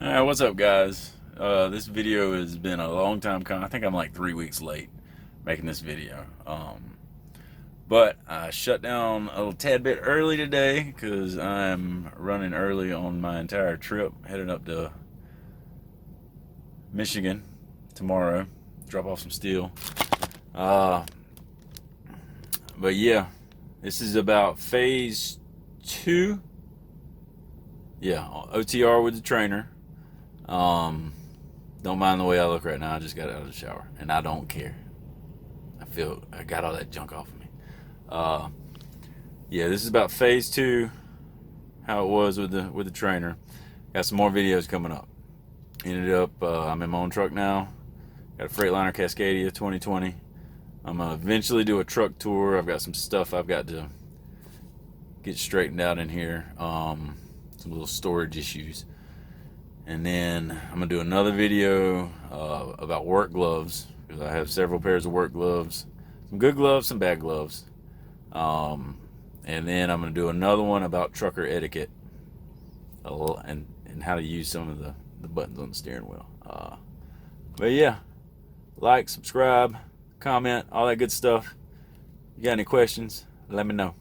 Alright, what's up guys? This video has been a long time coming. I think I'm like 3 weeks late making this video. But I shut down a little tad bit early today because I'm running early on my entire trip, heading up to Michigan tomorrow, drop off some steel. But yeah, this is about phase 2. Yeah, OTR with the trainer. Don't mind the way I look right now. I just got out of the shower and I don't care. I got all that junk off of me. Yeah, this is about phase 2, how it was with the trainer. Got some more videos coming up. Ended up, I'm in my own truck now. Got a Freightliner Cascadia 2020. I'm gonna eventually do a truck tour. I've got some stuff I've got to get straightened out in here. Some little storage issues. And then I'm gonna do another video about work gloves, because I have several pairs of work gloves, some good gloves, some bad gloves. And then I'm gonna do another one about trucker etiquette, and how to use some of the buttons on the steering wheel. But yeah, like, subscribe, comment, all that good stuff. You got any questions, let me know.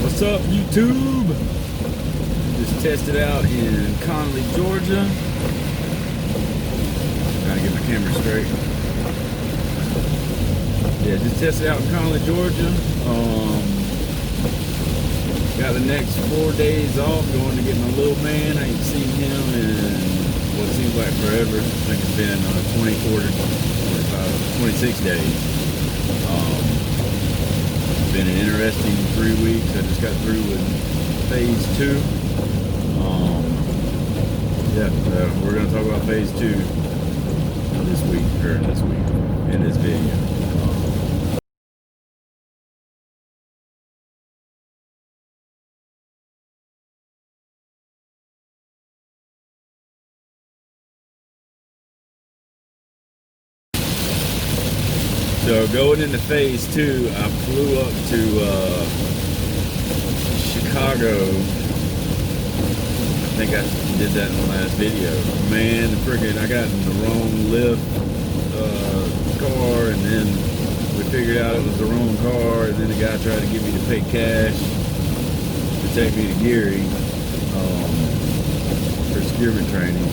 What's up, YouTube? Just tested out in Connally, Georgia. Trying to get my camera straight. Yeah, just tested out in Connally, Georgia. Got the next 4 days off, going to get my little man. I ain't seen him in what seems like forever. I think it's been 24 to 25, 26 days. It's been an interesting 3 weeks. I just got through with phase 2. We're going to talk about phase 2 this week in this video. So going into phase 2, I flew up to Chicago. I think I did that in the last video. Man, I got in the wrong Lyft car, and then we figured out it was the wrong car, and then the guy tried to get me to pay cash to take me to Geary for securement training.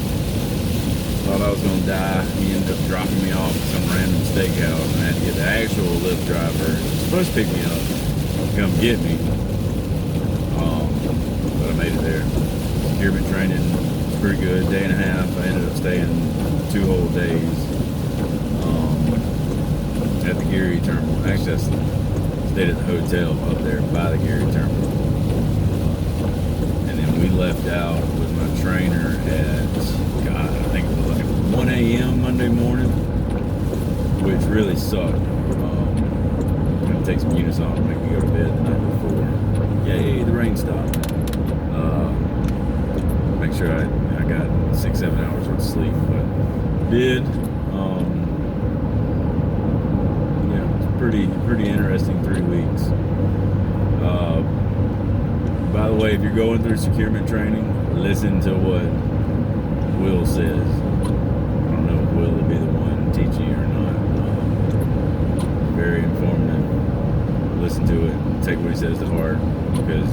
Thought I was gonna die. He ended up dropping me off at some random steakhouse, and I had to get the actual Lyft driver supposed to pick me up, come get me. But I made it there. Securement training was pretty good. Day and a half. I ended up staying 2 whole days at the Geary terminal. Actually, I stayed at the hotel up there by the Geary terminal. And then we left out with my trainer at, God, I think it was like 1 a.m. Monday morning, which really sucked. I'm gonna take some units off and make me go to bed the night before. Yay, the rain stopped. Make sure I got 6-7 hours worth of sleep, but did. Yeah, it's pretty interesting 3 weeks. By the way, if you're going through securement training, listen to what Will says. I don't know if Will will be the one to teach you or not. Very informative. Listen to it. Take what he says to heart, because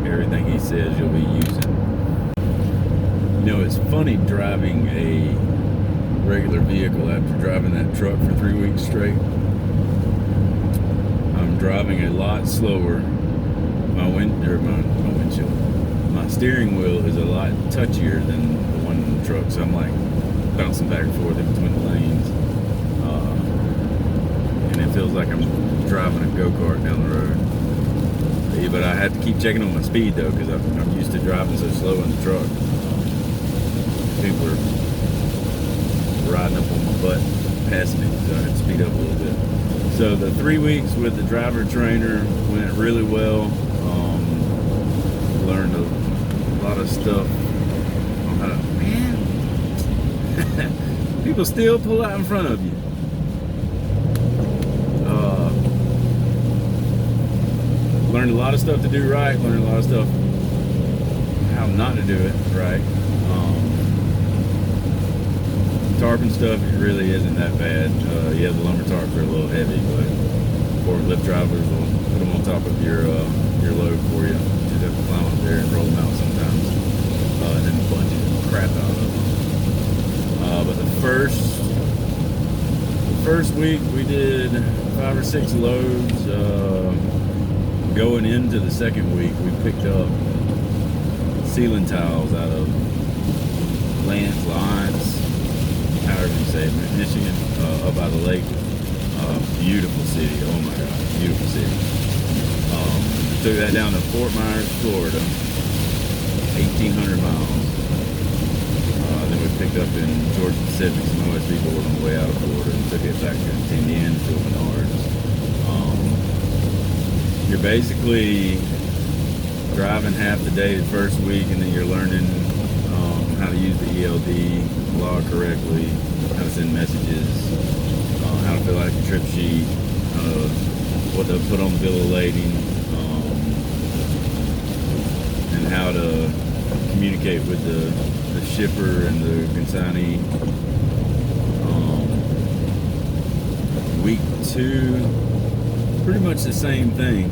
everything he says you'll be using. You know, it's funny driving a regular vehicle after driving that truck for 3 weeks straight. I'm driving a lot slower. My steering wheel is a lot touchier than the one in the truck, so I'm like bouncing back and forth in between the lanes, and it feels like I'm driving a go-kart down the road. But I have to keep checking on my speed though, because I'm used to driving so slow in the truck. People are riding up on my butt, passing me, so I had to speed up a little bit. So the 3 weeks with the driver trainer went really well. Learned a lot of stuff on how to, man, people still pull out in front of you. Learned a lot of stuff to do right, learned a lot of stuff how how not to do it right. Tarp and stuff, it really isn't that bad. Yeah, the lumber tarps are a little heavy, but forklift drivers will put them on top of your load for you. You just have to climb up there and roll them out sometimes, and then bungee the crap out of them. But the first week we did 5 or 6 loads. Going into the second week, we picked up ceiling tiles out of Lance, however you say it, Michigan, up by the lake. Beautiful city. Oh my God, beautiful city. Took that down to Fort Myers, Florida, 1,800 miles. Then we picked up in Georgia Pacific some OSB board on the way out of Florida and took it back to Indiana to Menards. You're basically driving half the day the first week, and then you're learning how to use the ELD log correctly, how to send messages, how to fill out your trip sheet, what to put on the bill of lading, and how to communicate with the shipper and the consignee. Week 2, pretty much the same thing.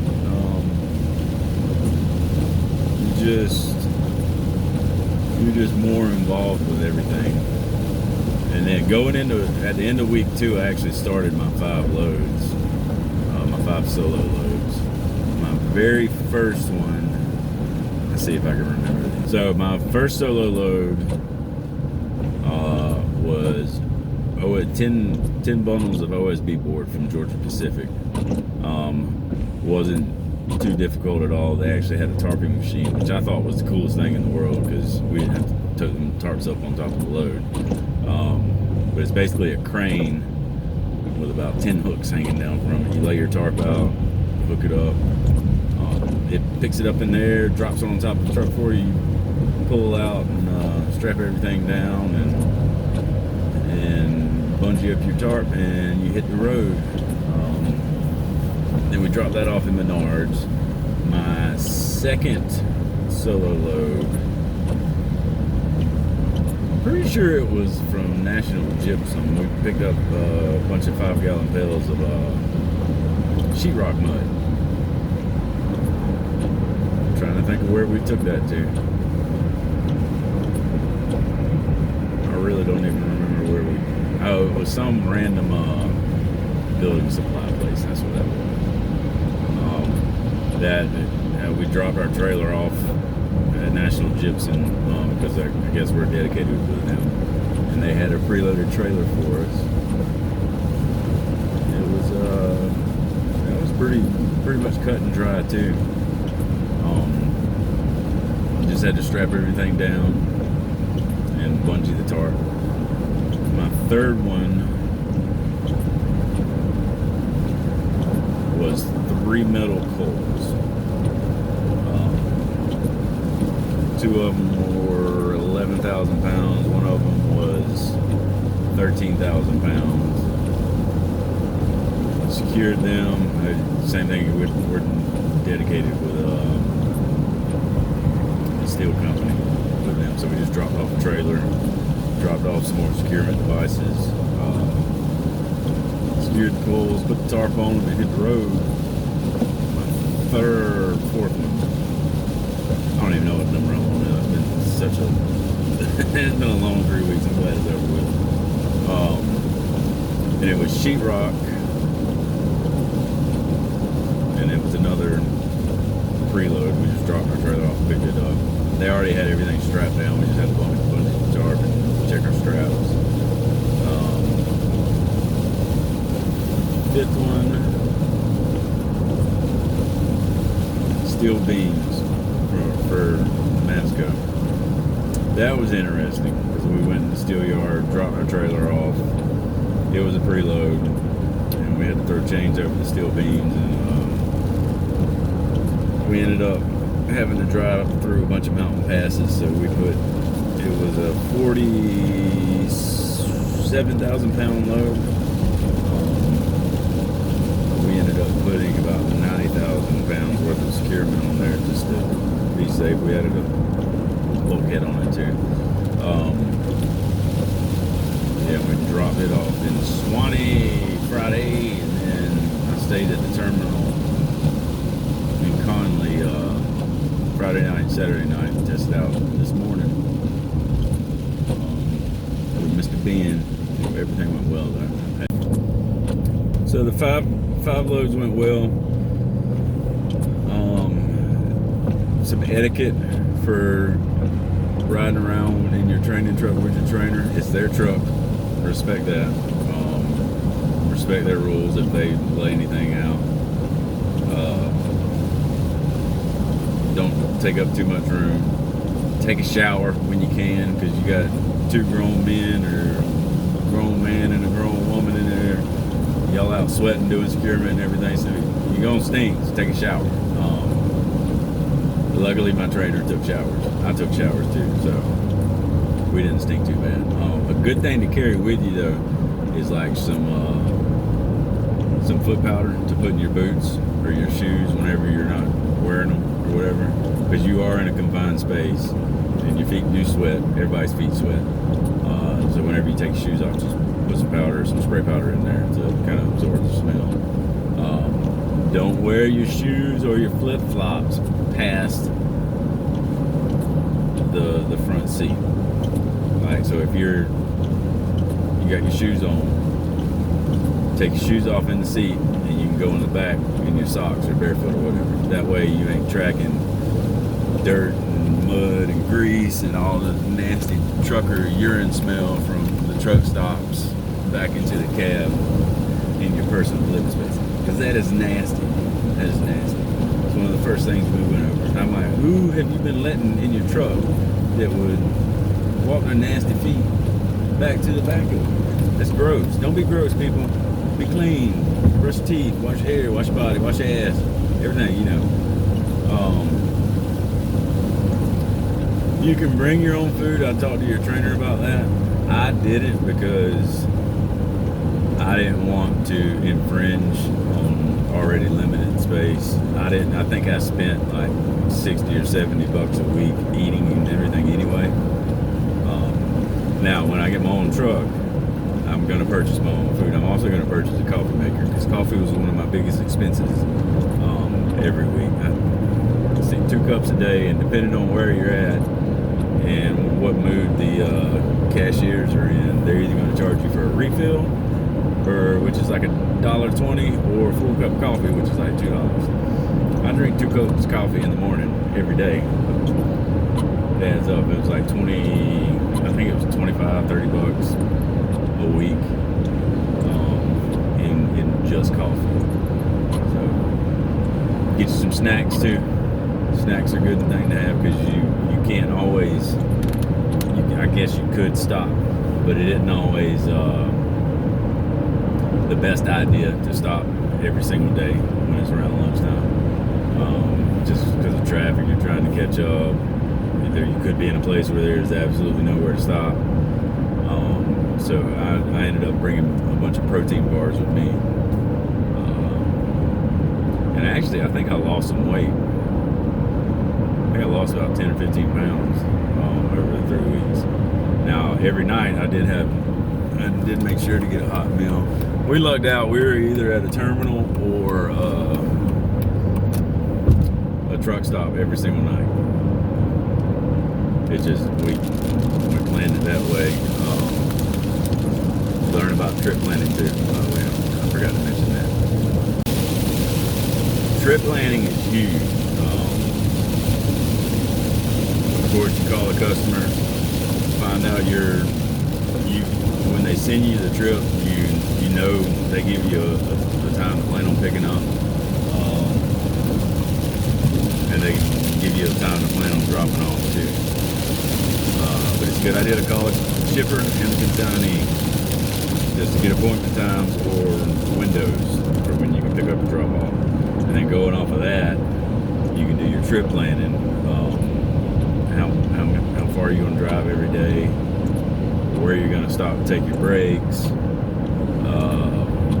You're just more involved with everything. And then at the end of week 2, I actually started my 5 loads, my 5 solo loads. My very first one, let's see if I can remember this. So my first solo load was 10 bundles of OSB board from Georgia Pacific. Wasn't too difficult at all. They actually had a tarping machine, which I thought was the coolest thing in the world because we didn't have to tote them tarps up on top of the load. But it's basically a crane with about 10 hooks hanging down from it. You lay your tarp out, hook it up. It picks it up in there, drops it on top of the truck for you, pull out and strap everything down and bungee up your tarp and you hit the road. Then we dropped that off in Menards. My second solo load, I'm pretty sure it was from National Gypsum. We picked up a bunch of 5-gallon pails of sheetrock mud. I'm trying to think of where we took that to. I really don't even remember where we... Oh, it was some random building supply place. That's what that was. We dropped our trailer off at National Gypsum because I guess we're dedicated with them, and they had a preloaded trailer for us. It was pretty much cut and dry too. Just had to strap everything down and bungee the tarp. My third one was 3 metal coals. 2 of them were 11,000 pounds. One of them was 13,000 pounds. Secured them. Same thing. We're dedicated with a steel company with them. So we just dropped off a trailer, dropped off some more securement devices, secured the coils, put the tarp on them, and hit the road. Fourth one. I don't even know what number I'm on now. It's been such a it's been a long 3 weeks. I'm glad it's over with. And it was sheetrock, and it was another preload. We just dropped our trailer off and picked it up. They already had everything strapped down. We just had to bungee the tarp and check our straps. Fifth one, steel beams for Masco. That was interesting because we went in the steel yard, dropped our trailer off. It was a preload, and we had to throw chains over the steel beams, and we ended up having to drive through a bunch of mountain passes. So it was a 47,000 pound load. We ended up putting about 90,000 pounds worth of securement on there just to be safe. We added a bulkhead on it too. Yeah, we dropped it off in Swanee Friday, and then I stayed at the terminal in Conley Friday night, Saturday night, and tested out this morning with Mr. Ben. Everything went well there. So the five loads went well. Some etiquette for riding around in your training truck with your trainer. It's their truck. Respect that. Respect their rules if they lay anything out. Don't take up too much room. Take a shower when you can, because you got two grown men or a grown man and a grown woman in there. Y'all out sweating, doing securement and everything, so you're gonna stink. So take a shower. Luckily, my trainer took showers. I took showers too, so we didn't stink too bad. A good thing to carry with you though is like some foot powder to put in your boots or your shoes whenever you're not wearing them or whatever, because you are in a confined space and your feet do sweat. Everybody's feet sweat. So whenever you take your shoes off, just put some powder, some spray powder in there to kind of absorb the smell. Don't wear your shoes or your flip-flops past the front seat. Like, so if you got your shoes on, take your shoes off in the seat, and you can go in the back in your socks or barefoot or whatever. That way you ain't tracking dirt and mud and grease and all the nasty trucker urine smell from the truck stops back into the cab in your personal living space. Because that is nasty. That is nasty. It's one of the first things we went over. And I'm like, who have you been letting in your truck that would walk their nasty feet back to the back of it? That's gross. Don't be gross, people. Be clean. Brush your teeth. Wash your hair. Wash your body. Wash your ass. Everything, you know. You can bring your own food. I talked to your trainer about that. I didn't, because I didn't want to infringe on already limited space. I think I spent like 60 or 70 bucks a week eating and everything anyway. Now, when I get my own truck, I'm going to purchase my own food. I'm also going to purchase a coffee maker, because coffee was one of my biggest expenses every week. I see 2 cups a day, and depending on where you're at and what mood the cashiers are in, they're either going to charge you for a refill, which is like $1.20, or a full cup of coffee, which is like $2. I drink 2 cups of coffee in the morning every day. It adds up. It was like 20, I think it was 25, 30 bucks a week in just coffee. So get you some snacks too. Snacks are a good thing to have, because you can't always, I guess you could stop, but it isn't always the best idea to stop every single day when it's around lunchtime. Just because of traffic, you're trying to catch up. Either you could be in a place where there's absolutely nowhere to stop. So I ended up bringing a bunch of protein bars with me. And actually, I think I lost some weight. I think I lost about 10 or 15 pounds over the 3 weeks. Now, every night I did make sure to get a hot meal. We lucked out. We were either at a terminal or a truck stop every single night. It's just, we planned it that way. Learn about trip planning too, by the way. I forgot to mention that. Trip planning is huge. Of course, you call a customer, find out when they send you the trip, you know they give you a time to plan on picking up, and they give you a time to plan on dropping off too. But it's a good idea to call a shipper and the consignee just to get appointment times or windows for when you can pick up and drop off. And then going off of that, you can do your trip planning. How far are you going to drive every day? Where you're going to stop and take your breaks?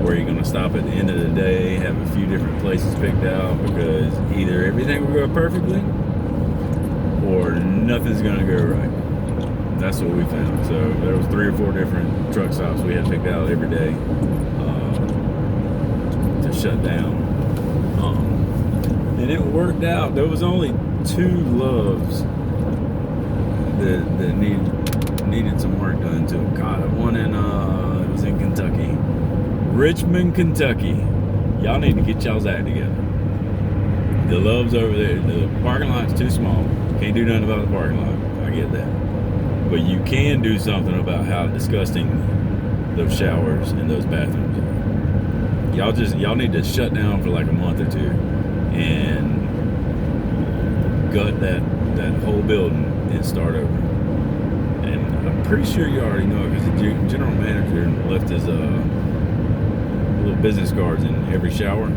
Where you're going to stop at the end of the day? Have a few different places picked out, because either everything will go perfectly, or nothing's gonna go right. That's what we found. So there was 3 or 4 different truck stops we had picked out every day to shut down. And it worked out. There was only 2 loves that needed some work done to them. God, one in it was in Kentucky, Richmond, Kentucky. Y'all need to get y'all's act together. The loves over there. The parking lot's too small. Can't do nothing about the parking lot. I get that. But you can do something about how disgusting those showers and those bathrooms are. Y'all need to shut down for like a month or 2 and gut that whole building and start over. And I'm pretty sure you already know it because the general manager left his little business cards in every shower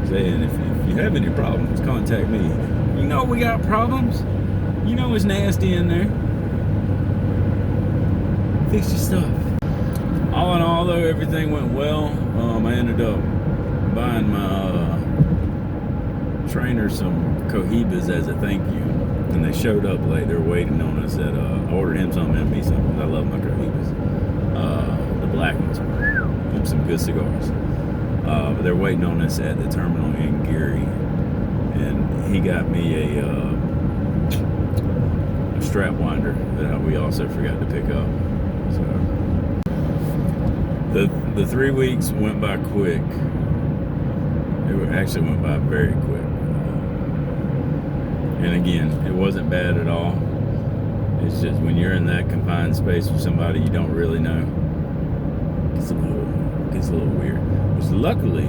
saying, if you have any problems, contact me. You know we got problems. You know it's nasty in there. Fix your stuff. All in all, though, everything went well. I ended up buying my trainer some Cohibas as a thank you, and they showed up late. They were waiting on us at I ordered him something and me something. I love my Cohibas, the black ones. Some good cigars. But they're waiting on us at the terminal in Gary, and he got me a strap winder that we also forgot to pick up. So the 3 weeks went by quick. It actually went by very quick. And again, it wasn't bad at all. It's just when you're in that confined space with somebody you don't really know, it gets a little weird. Which luckily,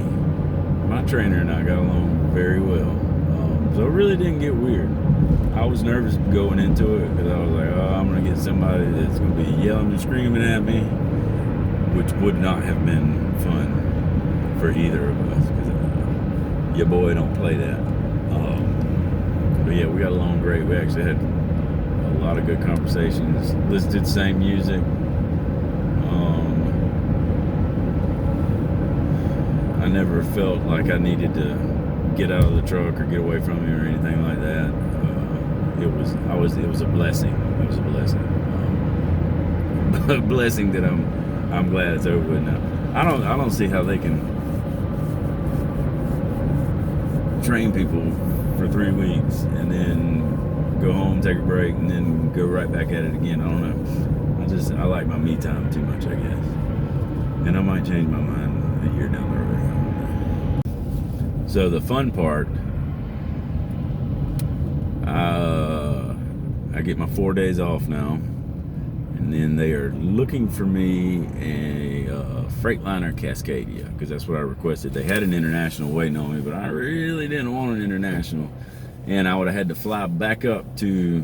my trainer and I got along very well. So it really didn't get weird. I was nervous going into it because I was like, oh, I'm going to get somebody that's going to be yelling and screaming at me, which would not have been fun for either of us because your boy don't play that. But yeah, we got along great. We actually had a lot of good conversations. Listened to the same music. I never felt like I needed to get out of the truck or get away from him or anything like that. It was a blessing. It was a blessing. A blessing that I'm glad it's over with now. I don't see how they can train people for 3 weeks and then go home, take a break, and then go right back at it again. I don't know. I like my me time too much, I guess. And I might change my mind a year down the road. So the fun part, I get my 4 days off now, and then they are looking for me a Freightliner Cascadia, because that's what I requested. They had an international waiting on me, but I really didn't want an international, and I would have had to fly back up to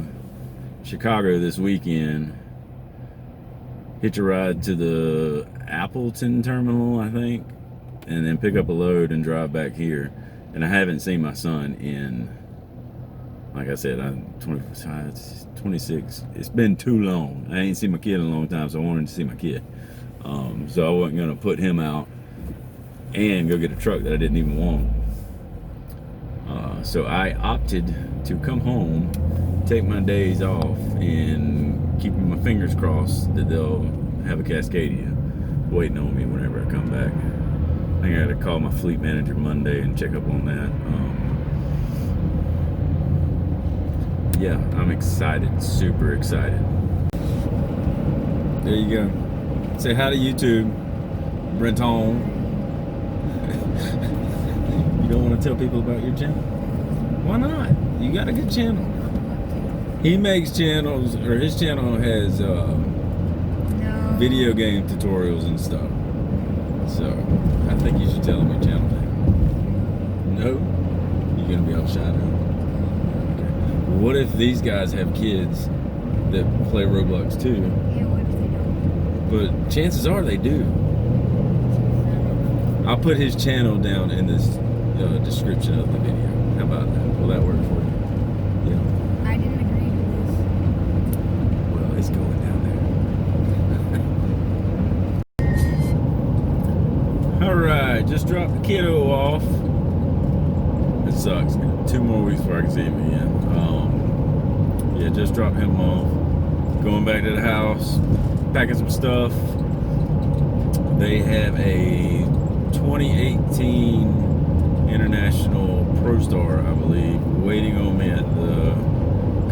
Chicago this weekend, hitch a ride to the Appleton terminal, I think, and then pick up a load and drive back here. And I haven't seen my son in, like I said, I'm 26. It's been too long. I ain't seen my kid in a long time, so I wanted to see my kid. So I wasn't gonna put him out and go get a truck that I didn't even want. So I opted to come home, take my days off, and keeping my fingers crossed that they'll have a Cascadia waiting on me whenever I come back. I think I gotta call my fleet manager Monday and check up on that. Yeah, I'm excited, super excited. There you go. Say hi to YouTube, Brenton. You don't want to tell people about your channel? Why not? You got a good channel. He makes channels, or his channel has video game tutorials and stuff. So I think you should tell him your channel name. No? You're gonna be all shy now. Okay. What if these guys have kids that play Roblox too? Yeah, what if they don't? But chances are they do. I'll put his channel down in this description of the video. How about that? Will that work for you? Yeah. I didn't agree to this. Well, it's going down there. Alright, just dropped the kiddo off. It sucks. 2 more weeks before I can see him again. Yeah, just dropped him off. Going back to the house, packing some stuff. They have a 2018 International Pro Star, I believe, waiting on me at the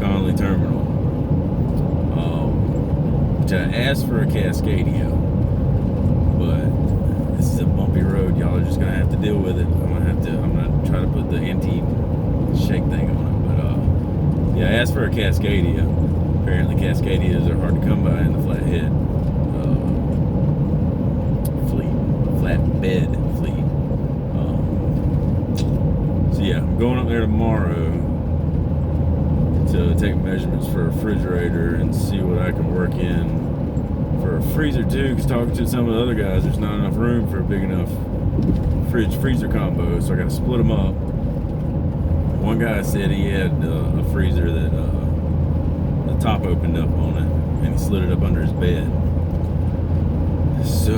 Conley Terminal. Which I asked for a Cascadia, but this is a bumpy road. Y'all are just gonna have to deal with it. I'm gonna try to put the anti-shake thing on it. But yeah, I asked for a Cascadia. Apparently, Cascadias are hard to come by in the flathead flatbed fleet. So yeah, I'm going up there tomorrow to take measurements for a refrigerator and see what I can work in for a freezer too, because talking to some of the other guys, there's not enough room for a big enough fridge-freezer combo, so I got to split them up. One guy said he had a freezer that the top opened up on it, and he slid it up under his bed. So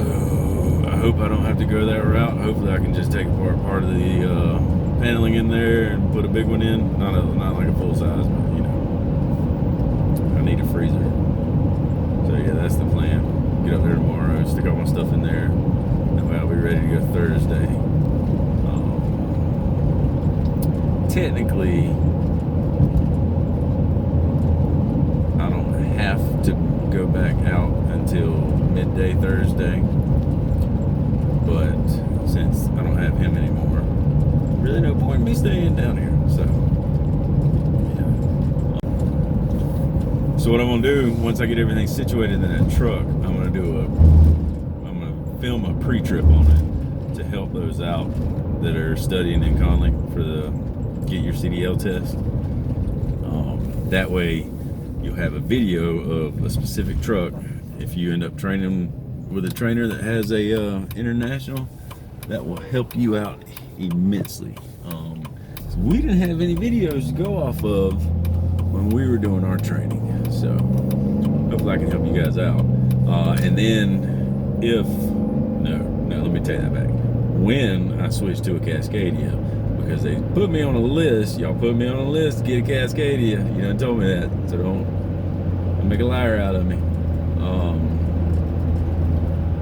I hope I don't have to go that route. Hopefully I can just take apart part of the paneling in there and put a big one in. Not like a full size, but you know, I need a freezer. So yeah, that's the plan. Get up there tomorrow, stick all my stuff in there. That way I'll be ready to go Thursday. Technically, I don't have to go back out until midday Thursday. But since I don't have him anymore, really no point in me staying down here. So yeah. So what I'm gonna do once I get everything situated in that truck, I'm gonna film a pre-trip on it to help those out that are studying in Conley for the get your CDL test. That way you'll have a video of a specific truck. If you end up training with a trainer that has a international, that will help you out immensely. So we didn't have any videos to go off of when we were doing our training, so hopefully I can help you guys out. And then let me take that back. When I switch to a Cascadia, because they put me on a list, y'all put me on a list to get a Cascadia. You done told me that, so don't make a liar out of me.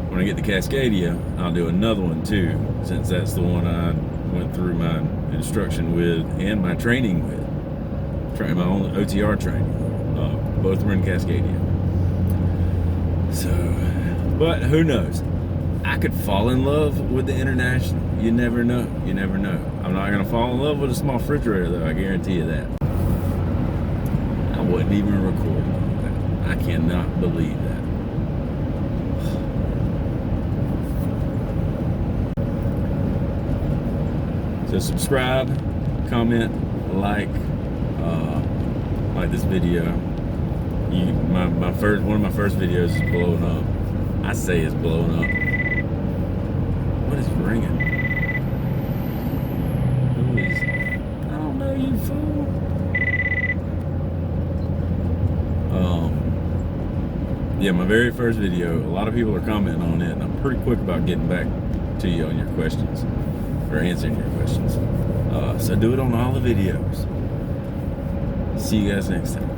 When I get the Cascadia, I'll do another one too, since that's the one I went through my instruction with and my training with. My own OTR training. Both were in Cascadia. So, but who knows? I could fall in love with the International. You never know. You never know. I'm not gonna fall in love with a small refrigerator though, I guarantee you that. I wouldn't even record that. I cannot believe that. So subscribe, comment, like this video. One of my first videos is blowing up. I say it's blowing up. What is ringing? Who is? I don't know, you fool. Yeah, my very first video. A lot of people are commenting on it, and I'm pretty quick about getting back to you on your questions or answering your questions. So do it on all the videos. See you guys next time.